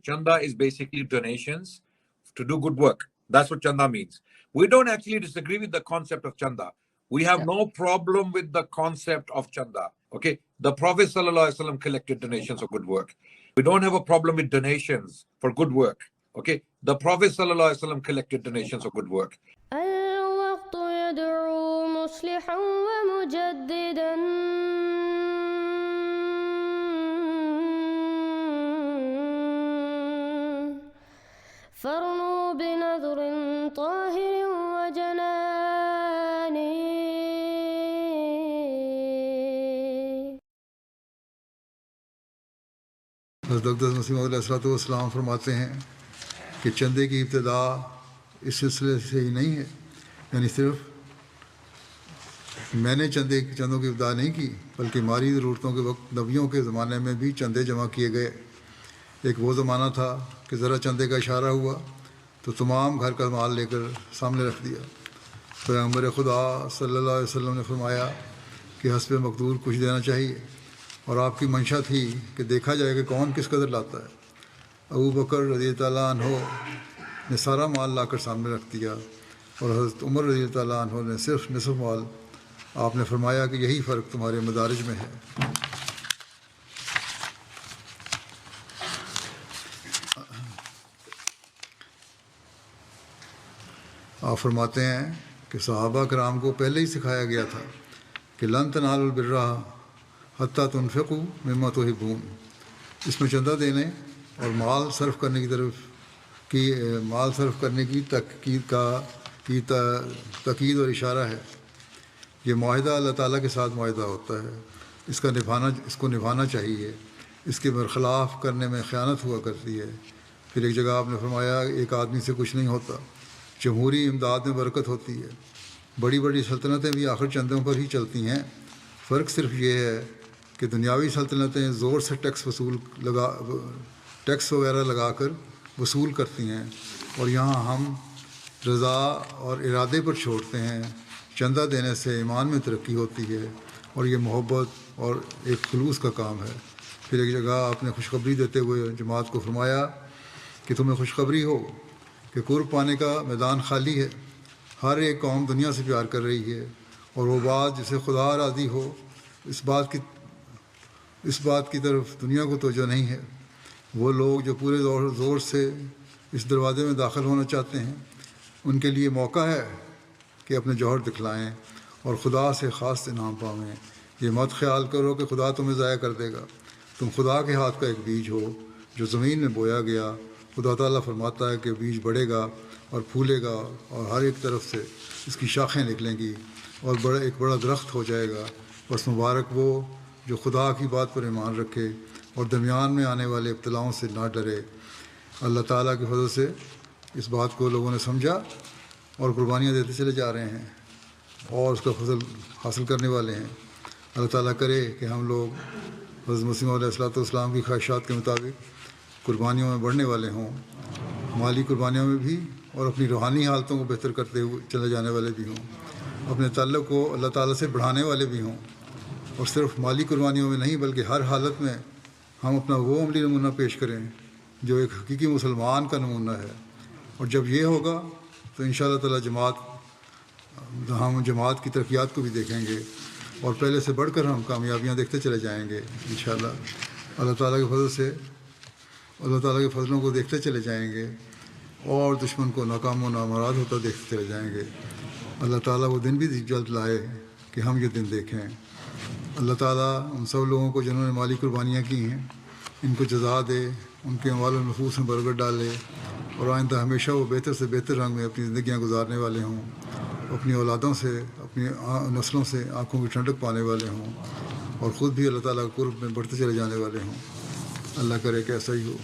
Chanda is basically donations to do good work. That's what chanda means. We don't actually disagree with the concept of chanda. We have no problem with the concept of chanda. Okay, the Prophet ﷺ collected donations for good work. We don't have a problem with donations for good work. Okay, the Prophet ﷺ collected donations for good work. الوقت يدعو مصلحا ومجددا فارنوا بنظر طاهر وجنان. حضرت اقدس مسیح موعود علیہ السلام فرماتے ہیں کہ چندے کی ابتدا اس سلسلے سے ہی نہیں ہے، یعنی صرف میں نے چندوں کی ابتدا نہیں کی، بلکہ مالی ضرورتوں کے وقت نبیوں کے زمانے میں بھی چندے جمع کیے گئے. ایک وہ زمانہ تھا کہ ذرا چندے کا اشارہ ہوا تو تمام گھر کا مال لے کر سامنے رکھ دیا. پیغمبر خدا صلی اللہ علیہ وسلم نے فرمایا کہ حسب مقدور کچھ دینا چاہیے، اور آپ کی منشا تھی کہ دیکھا جائے کہ کون کس قدر لاتا ہے. ابو بکر رضی اللہ عنہ نے سارا مال لا کر سامنے رکھ دیا، اور حضرت عمر رضی اللہ عنہ نے صرف نصف مال. آپ نے فرمایا کہ یہی فرق تمہارے مدارج میں ہے. آپ فرماتے ہیں کہ صحابہ کرام کو پہلے ہی سکھایا گیا تھا کہ لن تنالوا البر حتی تنفقوا مما تحبون. اس میں چندہ دینے اور مال صرف کرنے کی تاکید اور اشارہ ہے. یہ معاہدہ اللہ تعالیٰ کے ساتھ معاہدہ ہوتا ہے، اس کو نبھانا چاہیے. اس کے برخلاف کرنے میں خیانت ہوا کرتی ہے. پھر ایک جگہ آپ نے فرمایا ایک آدمی سے کچھ نہیں ہوتا، جمہوری امداد میں برکت ہوتی ہے. بڑی بڑی سلطنتیں بھی آخر چندوں پر ہی چلتی ہیں. فرق صرف یہ ہے کہ دنیاوی سلطنتیں زور سے ٹیکس وغیرہ لگا کر وصول کرتی ہیں، اور یہاں ہم رضا اور ارادے پر چھوڑتے ہیں. چندہ دینے سے ایمان میں ترقی ہوتی ہے، اور یہ محبت اور ایک خلوص کا کام ہے. پھر ایک جگہ آپ نے خوشخبری دیتے ہوئے جماعت کو فرمایا کہ تمہیں خوشخبری ہو کہ قرب پانے کا میدان خالی ہے. ہر ایک قوم دنیا سے پیار کر رہی ہے، اور وہ بات جسے خدا راضی ہو اس بات کی طرف دنیا کو توجہ نہیں ہے. وہ لوگ جو پورے زور سے اس دروازے میں داخل ہونا چاہتے ہیں، ان کے لیے موقع ہے کہ اپنے جوہر دکھلائیں اور خدا سے خاص انعام پائیں. یہ مت خیال کرو کہ خدا تمہیں ضائع کر دے گا. تم خدا کے ہاتھ کا ایک بیج ہو جو زمین میں بویا گیا. خدا تعالیٰ فرماتا ہے کہ بیج بڑھے گا اور پھولے گا، اور ہر ایک طرف سے اس کی شاخیں نکلیں گی اور ایک بڑا درخت ہو جائے گا. بس مبارک وہ جو خدا کی بات پر ایمان رکھے اور درمیان میں آنے والے ابتلاؤں سے نہ ڈرے. اللہ تعالیٰ کے فضل سے اس بات کو لوگوں نے سمجھا اور قربانیاں دیتے چلے جا رہے ہیں اور اس کا فضل حاصل کرنے والے ہیں. اللہ تعالیٰ کرے کہ ہم لوگ حضرت مسیح علیہ السلام کی خواہشات کے مطابق قربانیوں میں بڑھنے والے ہوں، مالی قربانیوں میں بھی، اور اپنی روحانی حالتوں کو بہتر کرتے ہوئے چلے جانے والے بھی ہوں. اپنے تعلق کو اللہ تعالیٰ سے بڑھانے والے بھی ہوں، اور صرف مالی قربانیوں میں نہیں بلکہ ہر حالت میں ہم اپنا وہ عملی نمونہ پیش کریں جو ایک حقیقی مسلمان کا نمونہ ہے. اور جب یہ ہوگا تو انشاءاللہ تعالیٰ ہم جماعت کی ترقیات کو بھی دیکھیں گے، اور پہلے سے بڑھ کر ہم کامیابیاں دیکھتے چلے جائیں گے انشاءاللہ. اللہ تعالیٰ کے فضل سے اللہ تعالیٰ کے فضلوں کو دیکھتے چلے جائیں گے، اور دشمن کو ناکام و نامراد ہوتا دیکھتے چلے جائیں گے. اللہ تعالیٰ وہ دن بھی جلد لائے کہ ہم یہ دن دیکھیں. اللہ تعالیٰ ان سب لوگوں کو جنہوں نے مالی قربانیاں کی ہیں ان کو جزا دے، ان کے اموال و نفوس میں برکت ڈالے، اور آئندہ ہمیشہ وہ بہتر سے بہتر رنگ میں اپنی زندگیاں گزارنے والے ہوں، اپنی اولادوں سے اپنی نسلوں سے آنکھوں کی ٹھنڈک پانے والے ہوں، اور خود بھی اللہ تعالیٰ کے قرب میں بڑھتے چلے جانے والے ہوں. اللہ کرے کہ ایسا ہی ہو.